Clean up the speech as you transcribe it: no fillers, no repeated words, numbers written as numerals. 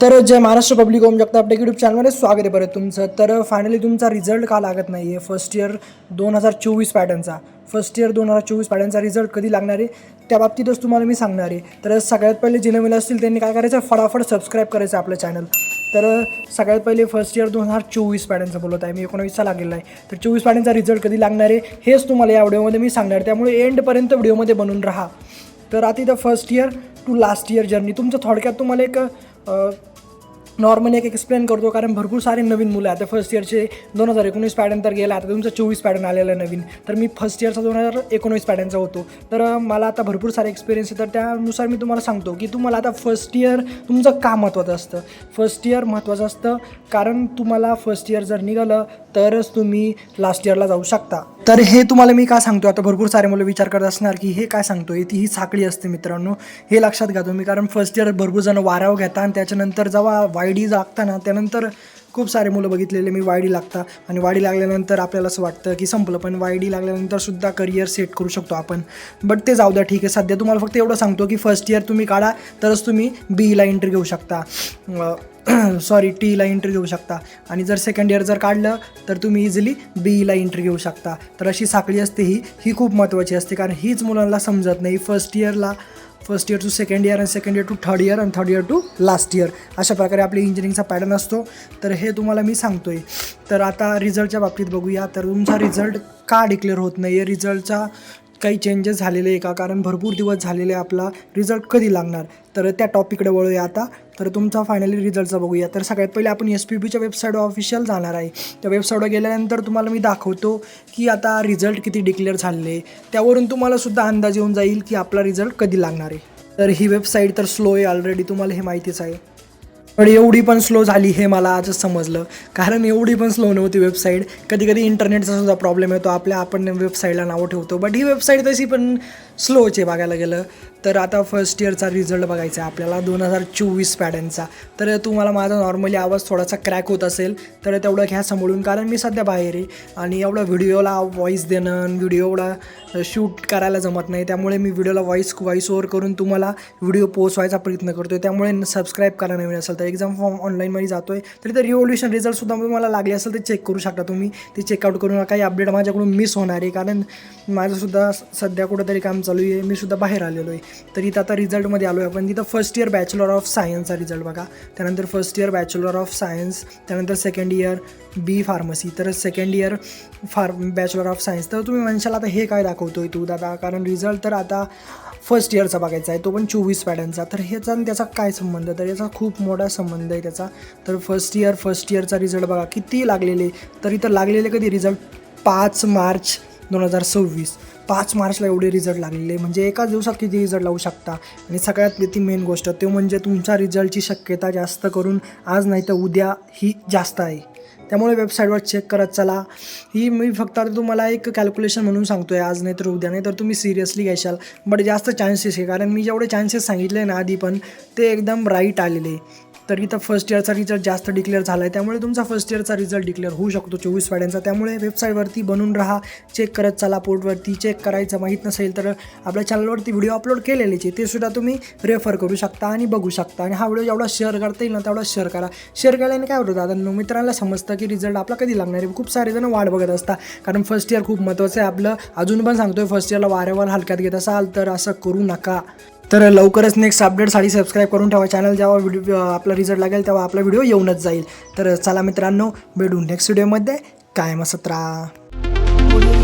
तर जय महाराष्ट्र पब्लिक ओम Jagtap take YouTube चॅनलमध्ये स्वागत आहे परत तुमचं. तर फायनली तुमचा रिझल्ट का लागत नाही आहे फर्स्ट इयर 2024 पॅटर्नचा. फर्स्ट इयर 2024 पॅटर्नचा रिझल्ट कधी लागणार आहे त्या बाबतीतच तुम्हाला मी सांगणार आहे. तर सगळ्यात पहिले जे नवीन असतील त्यांनी काय करायचं, फटाफट सबस्क्राईब करायचं आपलं चॅनल. तर सगळ्यात पहिले फर्स्ट इयर 2024 पॅटर्नचं बोलत आहे मी, 19चा लागलेला आहे. तर 24 पॅटर्नचा रिझल्ट कधी लागणार आहे हेच तुम्हाला या व्हिडिओमध्ये मी सांगणार आहे, त्यामुळे एंडपर्यंत व्हिडिओमध्ये बनून राहा. तर आता इथं first year to last year journey तुमचं थोडक्यात तुम्हाला एक नॉर्मली एक एक्सप्लेन करतो, कारण भरपूर सारे नवीन मुलं आता फर्स्ट इयरचे 2019 पॅटर्न तर गेला, आता तुमचं 24 पॅटर्न आलेलं आहे नवीन. तर मी फर्स्ट इयरचा 2019 पॅटर्नचा होतो. तर मला आता भरपूर सारे एक्सपिरियन्स आहे, तर त्यानुसार मी तुम्हाला सांगतो की तुम्हाला आता फर्स्ट इयर तुमचं का महत्त्वाचं असतं. फर्स्ट इयर महत्त्वाचं असतं कारण तुम्हाला फर्स्ट इयर जर निघालं तरच तुम्ही लास्ट इयरला जाऊ शकता. तर हे तुम्हाला मी का सांगतो, आता भरपूर सारे मुलं विचार करत असणार की हे काय सांगतोय, ती ही साखळी असते मित्रांनो, हे लक्षात घ्या तुम्ही. कारण फर्स्ट इयर भरपूर जण वाऱ्यावर घेता आणि त्याच्यानंतर जेव्हा वायडी लागता ना, त्यानंतर खूप सारे मुलं बघितलेले मी वायडी लागता आणि वायडी लागल्यानंतर आपल्याला असं वाटतं की संपलं, पण वायडी लागल्यानंतर सुद्धा करिअर सेट करू शकतो आपण. बट ते जाऊ द्या, ठीक आहे. सध्या तुम्हाला फक्त एवढं सांगतो की फर्स्ट इयर तुम्ही काढा तरच तुम्ही बीईला एंट्री घेऊ शकता, टीला एंट्री घेऊ शकता. आणि जर सेकंड इयर जर काढलं तर तुम्ही इझिली बीईला एंट्री घेऊ शकता. तर अशी साखळी असते, ही खूप महत्त्वाची असते, कारण हीच मुलांना समजत नाही. First year to second year आणि second year to third year आणि third year to last year अशा प्रकारे आपली इंजिनिअरिंगचा पॅटर्न असतो. तर हे तुम्हाला मी सांगतो आहे. तर आता रिझल्टच्या बाबतीत बघूया. तर तुमचा रिझल्ट का डिक्लेअर होत नाही आहे, रिझल्टचा काही चेंजेस झालेले आहे का, कारण भरपूर दिवस झालेले आपला रिझल्ट कधी लागणार, तर त्या टॉपिककडे वळूया आता. तर तुमचा फायनली रिझल्टचा बघूया. तर सगळ्यात पहिले आपण SPBच्या वेबसाईटवर ऑफिशियल जाणार आहे. त्या वेबसाईटवर गेल्यानंतर तुम्हाला मी दाखवतो की आता रिझल्ट किती डिक्लेअर झाले, त्यावरून तुम्हाला सुद्धा अंदाज येऊन जाईल की आपला रिझल्ट कधी लागणार आहे. तर ही वेबसाईट तर स्लो आहे ऑलरेडी, तुम्हाला हे माहितीच आहे. पण एवढी पण स्लो झाली हे मला आजच समजलं, कारण एवढी पण स्लो नव्हती वेबसाईट. कधी कधी इंटरनेटचा सुद्धा प्रॉब्लेम येतो, आपण वेबसाईटला नावं ठेवतो, बट ही वेबसाईट तशी पण स्लोच आहे बघायला गेलं. तर आता फर्स्ट इयरचा रिझल्ट बघायचा आहे आपल्याला 2024 पॅटर्नचा. तर तुम्हाला माझा नॉर्मली आवाज थोडासा क्रॅक होत असेल तर तेवढं घ्या सांभाळून, कारण मी सध्या बाहेर आहे आणि एवढा व्हिडिओला व्हॉईस देणं, व्हिडिओ एवढा शूट करायला जमत नाही. त्यामुळे मी व्हिडिओला व्हॉईस ओव्हर करून तुम्हाला व्हिडिओ पोचवायचा प्रयत्न करतो आहे. त्यामुळे सबस्क्राईब करा नवीन असेल तर. एक्झाम फॉर्म ऑनलाईनमध्ये जातो आहे, तरी तर रिव्होल्युशन रिझल्टसुद्धा तुम्हाला लागले असेल तर चेक करू शकता तुम्ही. ते चेकआउट करू नका, काही अपडेट माझ्याकडून मिस होणार आहे, कारण माझंसुद्धा सध्या कुठंतरी काम चालू आहे, मी सुद्धा बाहेर आलेलो आहे. तर इथं आता रिझल्टमध्ये आलो आहे आपण. तिथं फर्स्ट इयर बॅचलर ऑफ सायन्सचा रिझल्ट बघा, त्यानंतर first year bachelor of science, त्यानंतर सेकंड इयर बी फार्मसी, तर second year bachelor of science. तर तुम्ही म्हणशाल आता हे काय दाखवतोय तू दादा, कारण रिझल्ट तर आता फर्स्ट इयरचा बघायचा आहे, तो पण 24 पॅटर्नचा. तर ह्याचा आणि त्याचा काय संबंध, तर याचा खूप मोठा संबंध आहे त्याचा. तर फर्स्ट इयरचा रिझल्ट बघा किती लागलेले, तर इथं लागलेले कधी रिझल्ट 5 मार्च 2026. 5 मार्चला एवढे रिझल्ट लागलेले, म्हणजे एकाच दिवसात किती रिझल्ट लावू शकता. आणि सगळ्यात ती मेन गोष्ट ते म्हणजे तुमच्या रिझल्टची शक्यता जास्त करून आज नाही तर उद्या ही जास्त आहे. त्यामुळे वेबसाईटवर चेक करत चला. ही मी फक्त आता तुम्हाला एक कॅल्क्युलेशन म्हणून सांगतो आहे, आज नाही तर उद्या, नाही तर तुम्ही सिरियसली घ्याल. बट जास्त चान्सेस आहे, कारण मी जेवढे चान्सेस सांगितले ना आधी पण ते एकदम राईट आलेले. तर इथं फर्स्ट इयरचा रिझल्ट जास्त डिक्लेअर झाला आहे, त्यामुळे तुमचा फर्स्ट इयरचा रिझल्ट डिक्लेअर होऊ शकतो 24 पॅटर्नचा. त्यामुळे वेबसाईटवरती बनून राहा, चेक करत चला. पोर्टवरती चेक करायचं माहीत नसेल तर आपल्या चॅनलवरती व्हिडिओ अपलोड केलेलेच आहे, ते सुद्धा तुम्ही रेफर करू शकता आणि बघू शकता. आणि हा व्हिडिओ जेवढा शेअर करता येईल ना तेवढा शेअर करा. शेअर केल्याने काय होतं दादा, मित्रांना समजतं की रिझल्ट आपला कधी लागणार आहे. खूप सारे जण वाट बघत असतात, कारण फर्स्ट इयर खूप महत्त्वाचं आहे आपलं. अजून पण सांगतोय, फर्स्ट इयरला वाऱ्यावर हलक्यात घेत असाल तर असं करू नका. तर लवकरच नेक्स्ट अपडेटसाठी सबस्क्राईब करून ठेवा चॅनल. जेव्हा व्हिडिओ आपला रिझल्ट लागेल तेव्हा आपला व्हिडिओ येऊनच जाईल. तर चला मित्रांनो, भेटू नेक्स्ट व्हिडिओमध्ये. कायम असत राहा.